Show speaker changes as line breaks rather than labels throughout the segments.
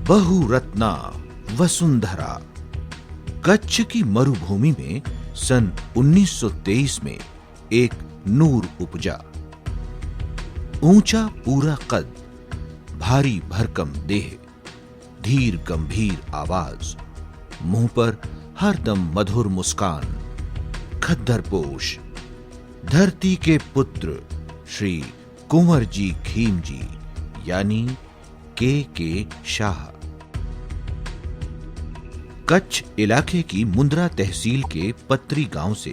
बहुरत्ना वसुंधरा। कच्छ की मरुभूमि में सन 1923 में एक नूर उपजा। ऊंचा पूरा कद, भारी भरकम देह, धीर गंभीर आवाज, मुंह पर हरदम मधुर मुस्कान, खद्दरपोश, धरती के पुत्र श्री कुंवर जी खीम जी यानी के शाह। कच्छ इलाके की मुंद्रा तहसील के पत्री गांव से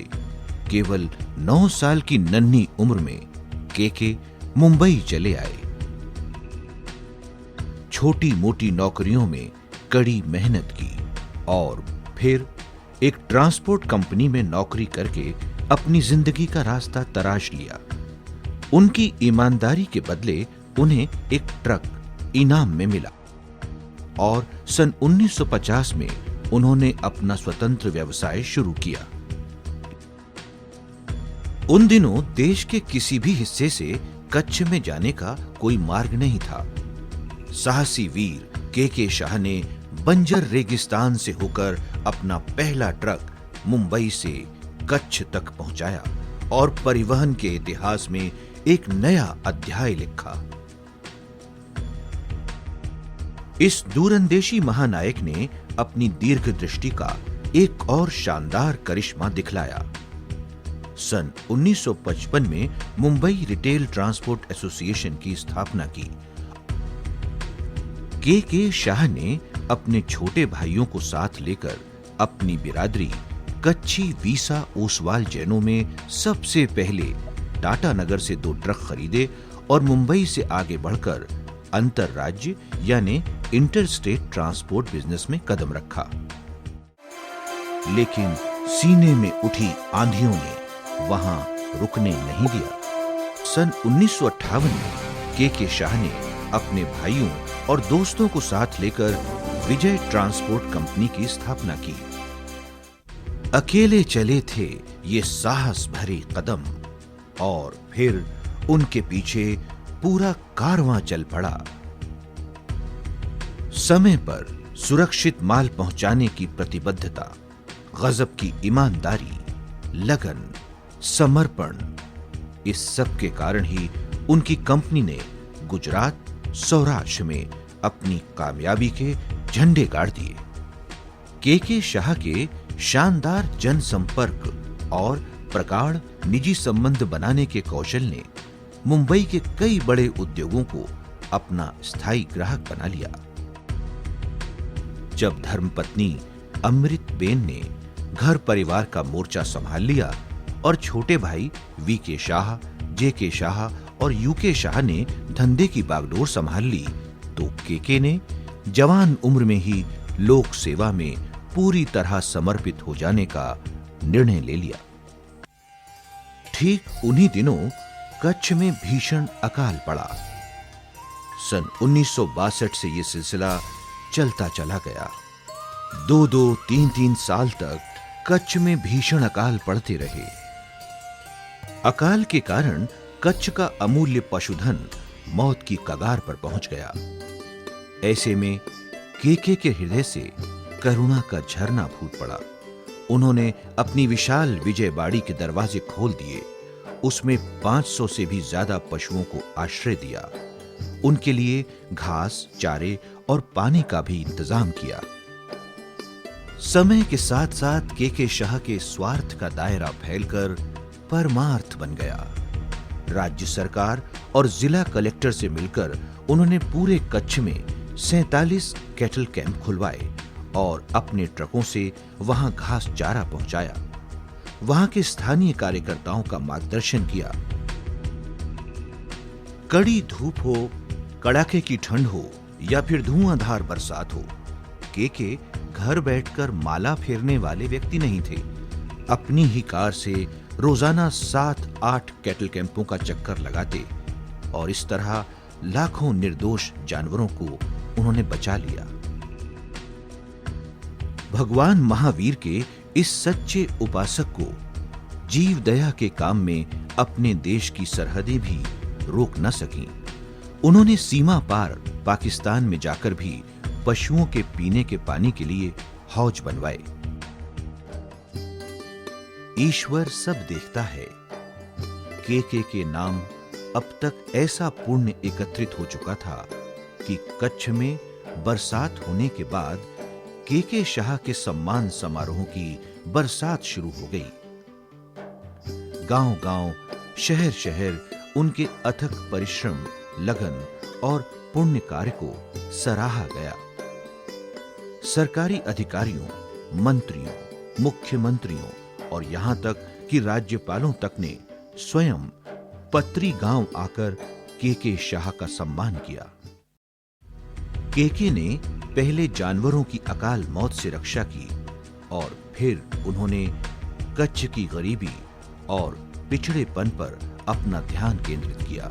केवल 9 साल की नन्ही उम्र में के मुंबई चले आए। छोटी मोटी नौकरियों में कड़ी मेहनत की और फिर एक ट्रांसपोर्ट कंपनी में नौकरी करके अपनी जिंदगी का रास्ता तराश लिया। उनकी ईमानदारी के बदले उन्हें एक ट्रक इनाम में मिला और सन 1950 में उन्होंने अपना स्वतंत्र व्यवसाय शुरू किया। उन दिनों देश के किसी भी हिस्से से कच्छ में जाने का कोई मार्ग नहीं था। साहसी वीर के शाह ने बंजर रेगिस्तान से होकर अपना पहला ट्रक मुंबई से कच्छ तक पहुंचाया और परिवहन के इतिहास में एक नया अध्याय लिखा। इस दूरंदेशी महानायक ने अपनी दीर्घ दृष्टि का एक और शानदार करिश्मा दिखलाया। सन 1955 में मुंबई रिटेल ट्रांसपोर्ट एसोसिएशन की स्थापना की। के शाह ने अपने छोटे भाइयों को साथ लेकर अपनी बिरादरी कच्ची वीसा ओसवाल जैनों में सबसे पहले टाटा नगर से 2 ट्रक खरीदे और मुंबई से आगे बढ़कर अंतरराज्य यानी इंटरस्टेट ट्रांसपोर्ट बिजनेस में कदम रखा। लेकिन सीने में उठी आंधियों ने वहां रुकने नहीं दिया। सन 1958 में के शाह ने अपने भाइयों और दोस्तों को साथ लेकर विजय ट्रांसपोर्ट कंपनी की स्थापना की। अकेले चले थे ये साहस भरे कदम और फिर उनके पीछे पूरा कारवां चल पड़ा। समय पर सुरक्षित माल पहुंचाने की प्रतिबद्धता, गजब की ईमानदारी, लगन, समर्पण, इस सब के कारण ही उनकी कंपनी ने गुजरात, सौराष्ट्र में अपनी कामयाबी के झंडे गाड़ दिए। के शाह के शानदार जनसंपर्क और प्रगाढ़ निजी संबंध बनाने के कौशल ने मुंबई के कई बड़े उद्योगों को अपना स्थायी ग्राहक बना लिया। जब धर्मपत्नी अमृतबेन ने घर परिवार का मोर्चा संभाल लिया और छोटे भाई के शाह, के शाह और के शाह ने धंधे की बागडोर संभाल ली, तो के ने जवान उम्र में ही लोक सेवा में पूरी तरह समर्पित हो जाने का निर्णय ले लिया। ठीक उन्हीं दिनों कच्छ में भीषण अकाल पड़ा। सन 1962 से यह सिलसिला चलता चला गया। 2-2, 3-3 साल तक कच्छ में भीषण अकाल पड़ते रहे। अकाल के कारण कच्छ का अमूल्य पशुधन मौत की कगार पर पहुंच गया। ऐसे में के हृदय से करुणा का झरना फूट पड़ा। उन्होंने अपनी विशाल विजय बाड़ी के दरवाजे खोल दिए। उसमें 500 से भी ज्यादा पशुओं को आश्रय दिया। उनके लिए घास, चारे और पानी का भी इंतजाम किया। समय के साथ साथ के शाह के स्वार्थ का दायरा फैलकर परमार्थ बन गया। राज्य सरकार और जिला कलेक्टर से मिलकर उन्होंने पूरे कच्छ में 47 कैटल कैंप खुलवाए और अपने ट्रकों से वहां घास चारा पहुंचाया। वहां के स्थानीय कार्यकर्ताओं का मार्गदर्शन किया। कड़ी धूप हो, कड़ाके की ठंड हो या फिर धुआंधार बरसात हो, के घर बैठकर माला फेरने वाले व्यक्ति नहीं थे। अपनी ही कार से रोजाना 7-8 कैटल कैंपों का चक्कर लगाते और इस तरह लाखों निर्दोष जानवरों को उन्होंने बचा लिया। भगवान महावीर के इस सच्चे उपासक को जीव दया के काम में अपने देश की सरहदें भी रोक न सकीं। उन्होंने सीमा पार पाकिस्तान में जाकर भी पशुओं के पीने के पानी के लिए हौज बनवाए। ईश्वर सब देखता है। के नाम अब तक ऐसा पुण्य एकत्रित हो चुका था कि कच्छ में बरसात होने के बाद के शाह के सम्मान समारोह की बरसात शुरू हो गई। गांव-गांव, शहर-शहर उनके अथक परिश्रम, लगन और पुण्य कार्य को सराहा गया। सरकारी अधिकारियों, मंत्रियों, मुख्यमंत्रियों और यहां तक कि राज्यपालों तक ने स्वयं पत्री गांव आकर के शाह का सम्मान किया। के ने पहले जानवरों की अकाल मौत से रक्षा की और फिर उन्होंने कच्छ की गरीबी और पिछड़ेपन पर अपना ध्यान केंद्रित किया।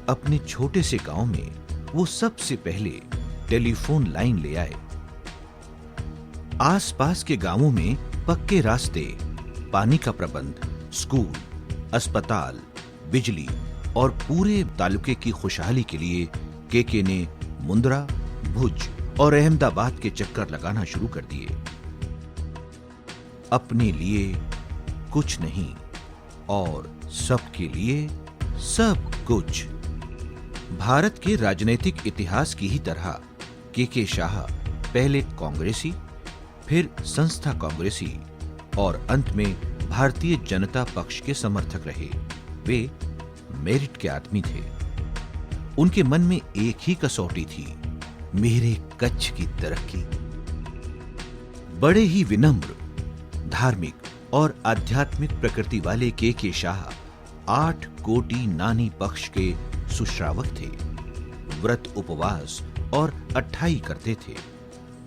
अपने छोटे से गांव में वो सबसे पहले टेलीफोन लाइन ले आए। आसपास के गांवों में पक्के रास्ते, पानी का प्रबंध, स्कूल, अस्पताल, बिजली और पूरे तालुके की खुशहाली के लिए के ने मुंद्रा, भुज और अहमदाबाद के चक्कर लगाना शुरू कर दिए। अपने लिए कुछ नहीं और सबके लिए सब कुछ। भारत के राजनीतिक इतिहास की ही तरह के शाह पहले कांग्रेसी, फिर संस्था कांग्रेसी और अंत में भारतीय जनता पक्ष के समर्थक रहे। वे मेरिट के आदमी थे। उनके मन में एक ही कसौटी थी, मेरे कच्छ की तरक्की। बड़े ही विनम्र, धार्मिक और आध्यात्मिक प्रकृति वाले के शाह 8 कोटि नानी पक्ष के सुश्रावक थे। व्रत, उपवास और अट्ठाई करते थे।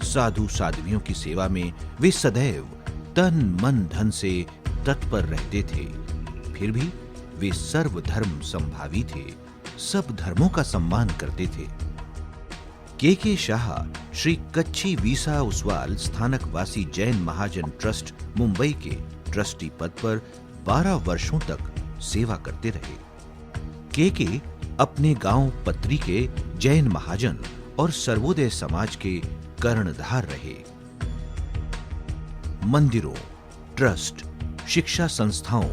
साधु साध्वियों की सेवा में वे सदैव तन मन धन से तत्पर रहते थे। फिर भी वे सर्वधर्म संभावी थे, सब धर्मों का सम्मान करते थे। के शाह श्री कच्छी वीसा उस्वाल स्थानकवासी जैन महाजन ट्रस्ट मुंबई के ट्रस्टी पद पर 12 वर्षों तक सेवा करते रहे। के अपने गांव पत्री के जैन महाजन और सर्वोदय समाज के कर्णधार रहे। मंदिरों, ट्रस्ट, शिक्षा संस्थाओं,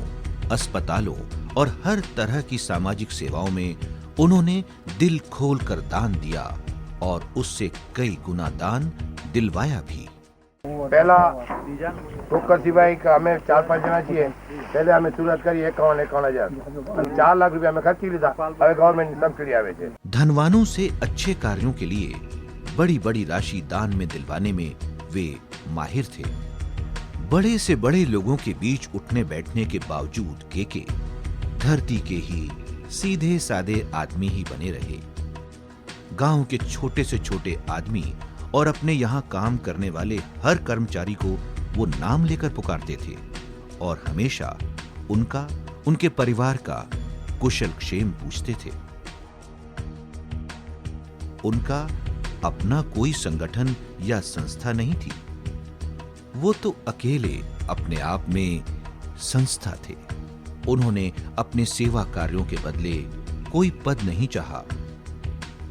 अस्पतालों और हर तरह की सामाजिक सेवाओं में उन्होंने दिल खोलकर दान दिया और उससे कई गुना दान दिलवाया भी।
पहला ठोकर सिपाही का हमें 4-5 जना चाहिए। पहले हमें शुरुआत करी 51,000 4 लाख रुपया में खर्ची लीधा। अब गवर्नमेंट सब्सिडी आवे छे।
धनवानों से अच्छे कार्यों के लिए बड़ी-बड़ी राशि दान में दिलवाने में वे माहिर थे। बड़े से बड़े लोगों के बीच उठने बैठने के बावजूद के धरती के ही सीधे सादे आदमी ही बने रहे। गांव के छोटे से छोटे आदमी और अपने यहां काम करने वाले हर कर्मचारी को वो नाम लेकर पुकारते थे और हमेशा उनका, उनके परिवार का कुशल क्षेम पूछते थे। उनका अपना कोई संगठन या संस्था नहीं थी। वो तो अकेले अपने आप में संस्था थे। उन्होंने अपने सेवा कार्यों के बदले कोई पद नहीं चाहा।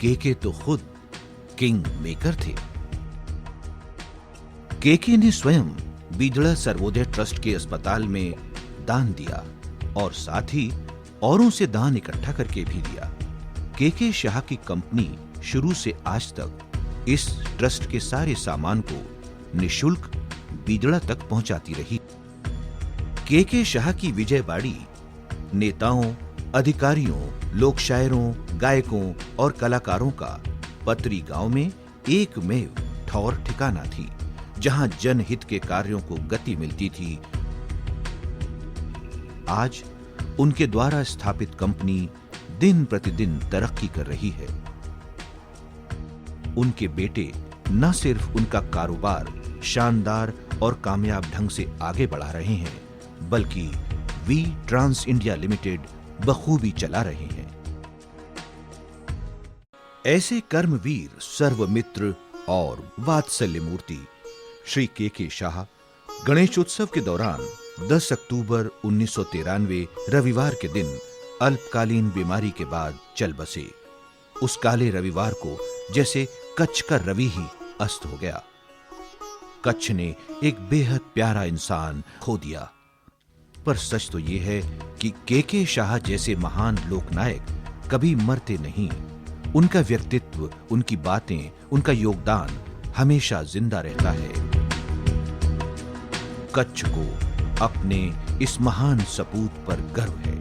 के तो खुद किंग मेकर थे। के ने स्वयं बीदड़ा सर्वोदय ट्रस्ट के अस्पताल में दान दिया और साथ ही औरों से दान इकट्ठा करके भी दिया। के शाह की कंपनी शुरू से आज तक इस ट्रस्ट के सारे सामान को निशुल्क बीदड़ा तक पहुंचाती रही। के शाह की विजयबाड़ी नेताओं, अधिकारियों, लोक शायरों, गायकों और कलाकारों का पत्री गांव में एकमेव ठौर ठिकाना थी, जहां जनहित के कार्यों को गति मिलती थी। आज उनके द्वारा स्थापित कंपनी दिन प्रतिदिन तरक्की कर रही है। उनके बेटे न सिर्फ उनका कारोबार शानदार और कामयाब ढंग से आगे बढ़ा रहे हैं, बल्कि वी ट्रांस इंडिया लिमिटेड बखूबी चला रहे हैं। ऐसे कर्मवीर, सर्वमित्र और वात्सल्य मूर्ति श्री के शाह गणेशोत्सव के दौरान 10 अक्टूबर 1993 रविवार के दिन अल्पकालीन बीमारी के बाद चल बसे। उस काले रविवार को जैसे कच्छ का रवि ही अस्त हो गया। कच्छ ने एक बेहद प्यारा इंसान खो दिया। पर सच तो यह है कि के शाह जैसे महान लोकनायक कभी मरते नहीं। उनका व्यक्तित्व, उनकी बातें, उनका योगदान हमेशा जिंदा रहता है। कच्छ को अपने इस महान सपूत पर गर्व है।